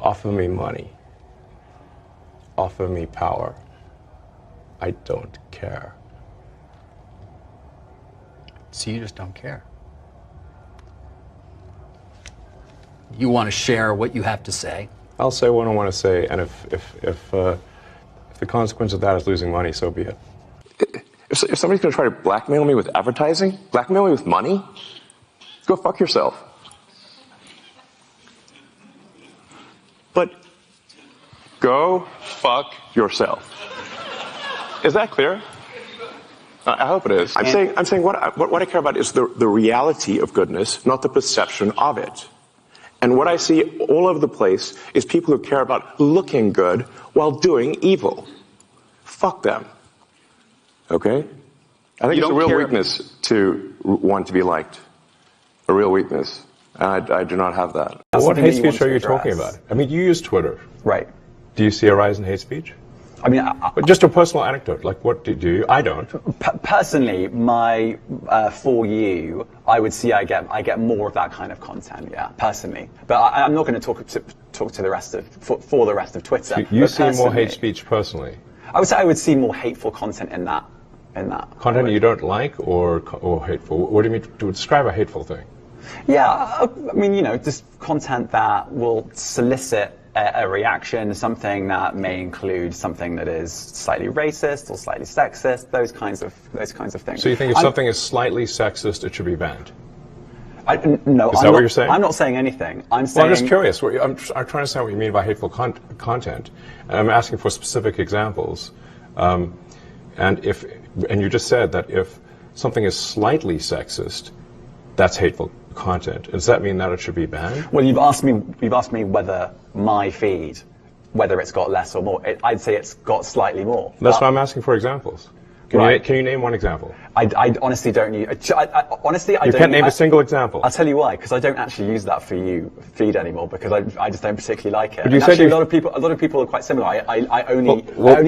Offer me money. Offer me power. I don't care. So you just don't care. You want to share what you have to say. I'll say what I want to say, and if the consequence of that is losing money, so be it. If somebody's going to try to blackmail me with advertising, blackmail me with money, go fuck yourself. But go fuck yourself. Is that clear? I hope it is. I'm saying what I care about is the reality of goodness, not the perception of it. And what I see all over the place is people who care about looking good while doing evil. Fuck them. Okay? I think it's a real weakness to want to be liked. A real weakness. And I do not have that. What hate speech are you talking about? I mean, you use Twitter. Right. Do you see a rise in hate speech? I mean, just a personal anecdote. Like, what do you? I don't. Personally, for you, I would see I get more of that kind of content. Yeah, personally, but I'm not going to talk to the rest of for the rest of Twitter. So you see more hate speech personally? I would say I would see more hateful content in that. Content you don't like or hateful? What do you mean to describe a hateful thing? Yeah, I mean, just content that will solicit a reaction, something that may include something that is slightly racist or slightly sexist, those kinds of things. So you think if something is slightly sexist, it should be banned? No, is that what you're saying? I'm not saying anything. I'm saying. Well, I'm just curious. I'm trying to understand what you mean by hateful content. And I'm asking for specific examples. And you just said that if something is slightly sexist, that's hateful content. Does that mean that it should be banned? Well, you've asked me whether my feed, whether it's got less or more. I'd say it's got slightly more. That's why I'm asking for examples. Can you name one example? I honestly don't use. Honestly, I you don't. Can't name a single example. I'll tell you why. Because I don't actually use that for you feed anymore. Because I just don't particularly like it. But you said a lot of people are quite similar. I only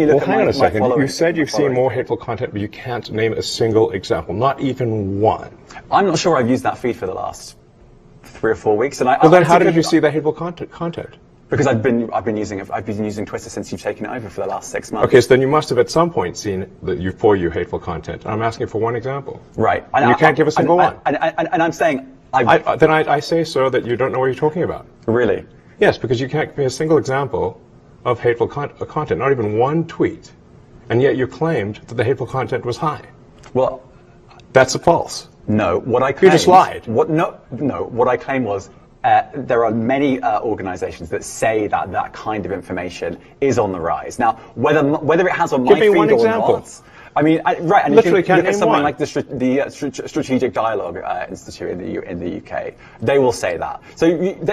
look at hang on a second. You said you've seen more feed. hateful content, but you can't name a single example, not even one. I'm not sure I've used that feed for the last 3 or 4 weeks. And then how did you see the hateful content? Because I've been using Twitter since you've taken it over for the last 6 months. Okay, so then you must have at some point seen you hateful content. And I'm asking for one example. Right. And you can't give a single one. And I'm saying I say, sir, that you don't know what you're talking about. Really? Yes, because you can't give me a single example of hateful content, not even one tweet. And yet you claimed that the hateful content was high. Well, that's false. No, what I claimed... You just lied. What I claimed was there are many organizations that say that kind of information is on the rise. Now, whether it has on my feed or not... I mean, right, and literally you can look at something one. Like the Strategic Dialogue Institute in the UK. They will say that. So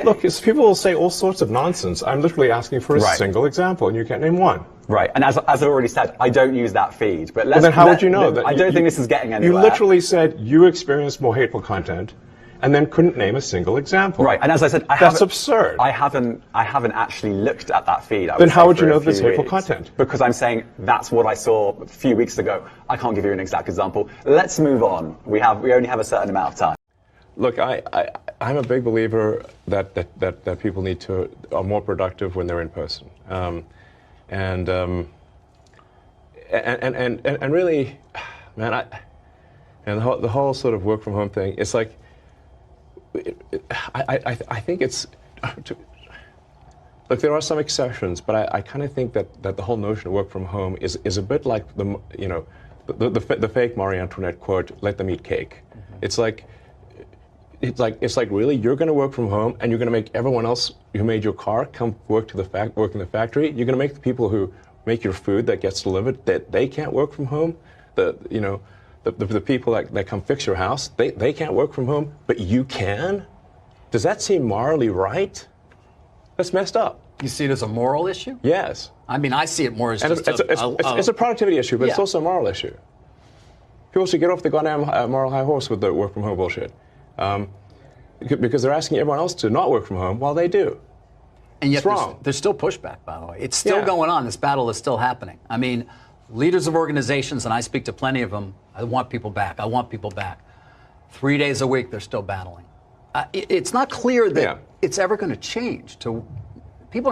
look, people will say all sorts of nonsense. I'm literally asking for a single example, and you can't name one. Right, and as I already said, I don't use that feed. But then how would you know that? I don't think this is getting anywhere. You literally said you experienced more hateful content, and then couldn't name a single example. Right, and as I said, that's absurd. I haven't actually looked at that feed. Then how would you know this hateful content? Because I'm saying that's what I saw a few weeks ago. I can't give you an exact example. Let's move on. We only have a certain amount of time. Look, I'm a big believer that people are more productive when they're in person, and really, man, the whole sort of work from home thing. It's like. I think it's. Look, there are some exceptions, but I kind of think that the whole notion of work from home is a bit like the fake Marie Antoinette quote, "Let them eat cake." Mm-hmm. It's like really you're going to work from home and you're going to make everyone else who made your car come work in the factory. You're going to make the people who make your food that gets delivered that they can't work from home. The people that come fix your house, they can't work from home, but you can? Does that seem morally right? That's messed up. You see it as a moral issue? Yes. I mean, I see it more as it's a productivity issue, but it's also a moral issue. People should get off the goddamn moral high horse with the work from home bullshit. Because they're asking everyone else to not work from home while they do. And yet there's still pushback, by the way. It's still going on. This battle is still happening. I mean, leaders of organizations, and I speak to plenty of them, I want people back. I want people back. 3 days a week, they're still battling. It's not clear that it's ever going to change to People are not